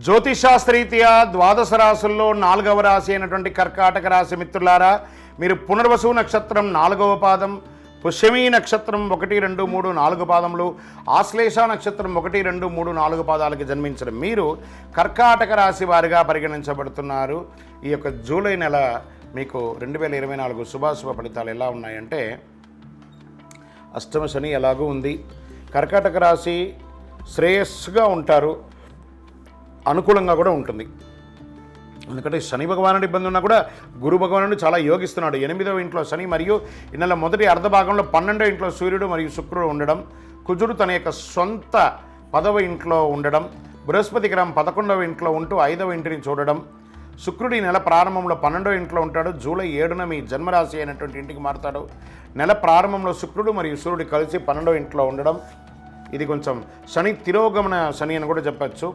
జ్యోతిషాస్త్రరీత్యా ద్వాదశ రాశుల్లో 4వ రాశి అయినటువంటి కర్కాటక రాశి మిత్రులారా, మీరు పునర్వసు నక్షత్రం 4వ పాదం, పుష్యమీ నక్షత్రం 1, 2, 3, 4 పాదములు, ఆశ్లేష నక్షత్రం 1, 2, 3, 4 పాదాలకి జన్మించిన మీరు కర్కాటక రాశి వారిగా పరిగణించబడుతున్నారు. ఈ యొక్క జూలై నెల మీకు 2024 శుభాశుభ ఫలితాలు ఎలా ఉన్నాయంటే, అష్టమ శని ఎలాగూ ఉంది. కర్కాటక రాశి శ్రేయస్సుగా ఉంటారు, అనుకూలంగా కూడా ఉంటుంది. ఎందుకంటే శని భగవానుడి ఇబ్బంది ఉన్నా కూడా గురు భగవానుడు చాలా యోగిస్తున్నాడు. 8వ ఇంట్లో శని మరియు ఈ నెల మొదటి అర్ధ భాగంలో 12వ ఇంట్లో సూర్యుడు మరియు శుక్రుడు ఉండడం, కుజుడు తన యొక్క సొంత 10వ ఇంట్లో ఉండడం, బృహస్పతి గ్రహం 11వ ఇంట్లో ఉంటూ 5వ ఇంటిని చూడడం, శుక్రుడు ఈ నెల ప్రారంభంలో 12వ ఇంట్లో ఉంటాడు. జూలై 7న మీ జన్మరాశి అయినటువంటి ఇంటికి మారుతాడు. నెల ప్రారంభంలో శుక్రుడు మరియు సూర్యుడు కలిసి 12వ ఇంట్లో ఉండడం, ఇది కొంచెం శని తిరోగమన శని అని కూడా చెప్పచ్చు.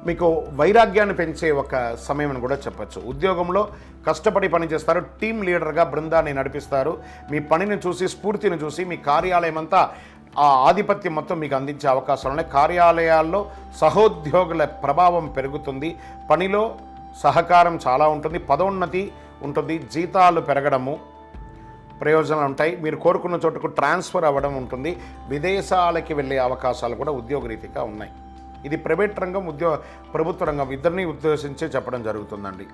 మీకు వైరాగ్యాన్ని పెంచే ఒక సమయం అని కూడా చెప్పచ్చు. ఉద్యోగంలో కష్టపడి పనిచేస్తారు, టీం లీడర్గా బృందాన్ని నడిపిస్తారు. మీ పనిని చూసి, స్ఫూర్తిని చూసి మీ కార్యాలయం అంతా ఆ ఆధిపత్యం మొత్తం మీకు అందించే అవకాశాలు ఉన్నాయి. కార్యాలయాల్లో సహోద్యోగుల ప్రభావం పెరుగుతుంది, పనిలో సహకారం చాలా ఉంటుంది, పదోన్నతి ఉంటుంది, జీతాలు పెరగడము ప్రయోజనాలు ఉంటాయి. మీరు కోరుకున్న చోటుకు ట్రాన్స్ఫర్ అవ్వడం ఉంటుంది. విదేశాలకి వెళ్ళే అవకాశాలు కూడా ఉద్యోగరీతిగా ఉన్నాయి. ఇది ప్రైవేట్ రంగం, ప్రభుత్వ రంగం ఇద్దరిని ఉద్దేశించే చెప్పడం జరుగుతుందండి.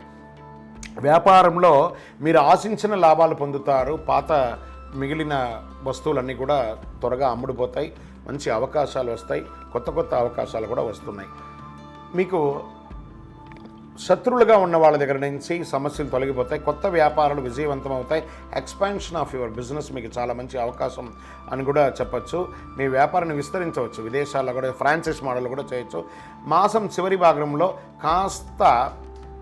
వ్యాపారంలో మీరు ఆశించిన లాభాలు పొందుతారు. పాత మిగిలిన వస్తువులన్నీ కూడా త్వరగా అమ్ముడుపోతాయి, మంచి అవకాశాలు వస్తాయి, కొత్త అవకాశాలు కూడా వస్తున్నాయి. మీకు శత్రువులుగా ఉన్న వాళ్ళ దగ్గర నుంచి సమస్యలు తొలగిపోతాయి, కొత్త వ్యాపారాలు విజయవంతం అవుతాయి. ఎక్స్పాన్షన్ ఆఫ్ యువర్ బిజినెస్ మీకు చాలా మంచి అవకాశం అని కూడా చెప్పచ్చు. మీ వ్యాపారాన్ని విస్తరించవచ్చు, విదేశాల్లో కూడా ఫ్రాంచైజ్ మోడల్ కూడా చేయొచ్చు. మాసం చివరి భాగంలో కాస్త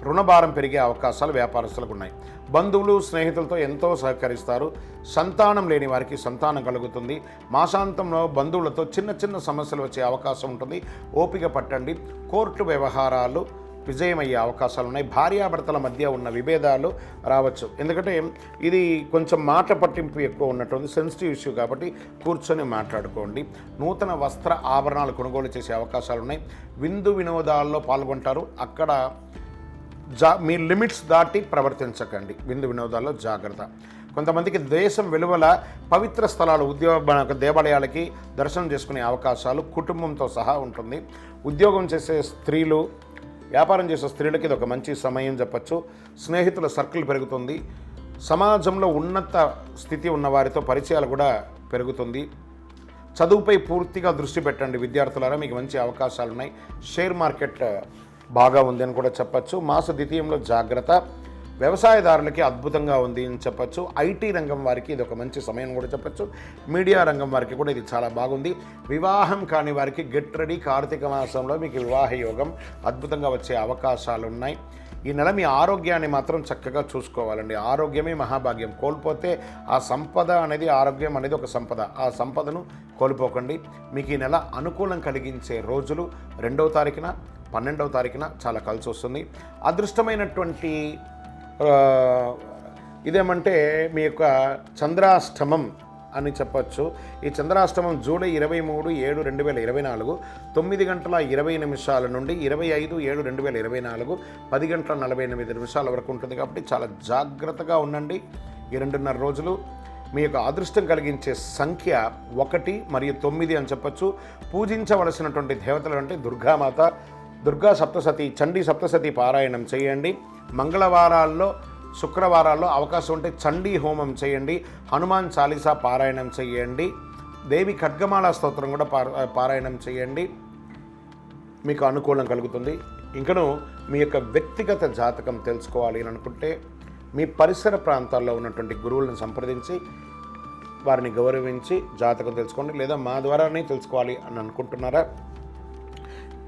రుణభారం పెరిగే అవకాశాలు వ్యాపారస్తులకు ఉన్నాయి. బంధువులు స్నేహితులతో ఎంతో సహకరిస్తారు. సంతానం లేని వారికి సంతానం కలుగుతుంది. మాసాంతంలో బంధువులతో చిన్న సమస్యలు వచ్చే అవకాశం ఉంటుంది, ఓపిక పట్టండి. కోర్టు వ్యవహారాలు విజయమయ్యే అవకాశాలు ఉన్నాయి. భార్యాభర్తల మధ్య ఉన్న విభేదాలు రావచ్చు, ఎందుకంటే ఇది కొంచెం మాట పట్టింపు ఎక్కువ ఉన్నటువంటి సెన్సిటివ్ ఇష్యూ కాబట్టి కూర్చొని మాట్లాడుకోండి. నూతన వస్త్ర ఆభరణాలు కొనుగోలు చేసే అవకాశాలు ఉన్నాయి. విందు వినోదాల్లో పాల్గొంటారు, అక్కడ మీ లిమిట్స్ దాటి ప్రవర్తించకండి. విందు వినోదాల్లో జాగ్రత్త. కొంతమందికి దేశం వెలువల పవిత్ర స్థలాలు, దేవాలయాలకి దర్శనం చేసుకునే అవకాశాలు కుటుంబంతో సహా ఉంటుంది. ఉద్యోగం చేసే స్త్రీలు, వ్యాపారం చేసే స్త్రీలకి ఇది ఒక మంచి సమయం చెప్పచ్చు. స్నేహితుల సర్కిల్ పెరుగుతుంది. సమాజంలో ఉన్నత స్థితి ఉన్న వారితో పరిచయాలు కూడా పెరుగుతుంది. చదువుపై పూర్తిగా దృష్టి పెట్టండి విద్యార్థులారా, మీకు మంచి అవకాశాలు ఉన్నాయి. షేర్ మార్కెట్ బాగా ఉంది అని కూడా చెప్పచ్చు. మాస ద్వితీయంలో జాగ్రత్త. వ్యవసాయదారులకి అద్భుతంగా ఉంది అని చెప్పచ్చు. ఐటీ రంగం వారికి ఇది ఒక మంచి సమయం కూడా చెప్పచ్చు. మీడియా రంగం వారికి కూడా ఇది చాలా బాగుంది. వివాహం కాని వారికి గెట్ రెడీ. కార్తీక మాసంలో మీకు వివాహ యోగం అద్భుతంగా వచ్చే అవకాశాలు ఉన్నాయి. ఈ నెల మీ ఆరోగ్యాన్ని మాత్రం చక్కగా చూసుకోవాలండి. ఆరోగ్యమే మహాభాగ్యం. కోల్పోతే ఆ సంపద అనేది, ఆరోగ్యం అనేది ఒక సంపద, ఆ సంపదను కోల్పోకండి. మీకు ఈ నెల అనుకూలం కలిగించే రోజులు 2వ తారీఖున, 12వ తారీఖున చాలా కలిసి వస్తుంది. అదృష్టమైనటువంటి ఇదేమంటే మీ యొక్క చంద్రాష్టమం అని చెప్పచ్చు. ఈ చంద్రాష్టమం జూలై 23, 7, 2024 9:20 నుండి 25, 7, 2024 10:48 వరకు ఉంటుంది. కాబట్టి చాలా జాగ్రత్తగా ఉండండి ఈ 2.5 రోజులు. మీ యొక్క అదృష్టం కలిగించే సంఖ్య 1 మరియు 9 అని చెప్పచ్చు. పూజించవలసినటువంటి దేవతలు అంటే దుర్గామాత, దుర్గా సప్తసతి, చండీ సప్తసతి పారాయణం చేయండి. మంగళవారాల్లో, శుక్రవారాల్లో అవకాశం ఉంటే చండీ హోమం చేయండి. హనుమాన్ చాలీసా పారాయణం చేయండి. దేవి ఖడ్గమాల స్తోత్రం కూడా పారాయణం చేయండి. మీకు అనుకూలం కలుగుతుంది. ఇంకను మీ యొక్క వ్యక్తిగత జాతకం తెలుసుకోవాలి అని అనుకుంటే మీ పరిసర ప్రాంతాల్లో ఉన్నటువంటి గురువులను సంప్రదించి వారిని గౌరవించి జాతకం తెలుసుకోండి. లేదా మా ద్వారానే తెలుసుకోవాలి అని అనుకుంటున్నారా,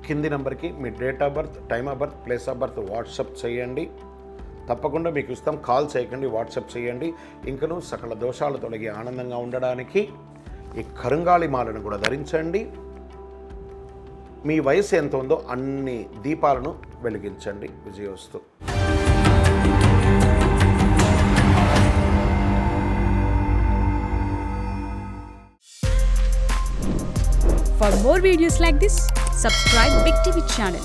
కింది నెంబర్కి మీ date of birth, time of birth, place of birth WhatsApp చేయండి. తప్పకుండా మీకు ఇస్తాం. కాల్ చేయకండి, వాట్సాప్ చేయండి. ఇంకను సకల దోషాలు తొలగి ఆనందంగా ఉండడానికి ఈ కరుంగాళి మాలను కూడా ధరించండి. మీ వయసు ఎంత ఉందో అన్ని దీపాలను వెలిగించండి. విజయోస్తు. For more videos like this, Subscribe Big TV channel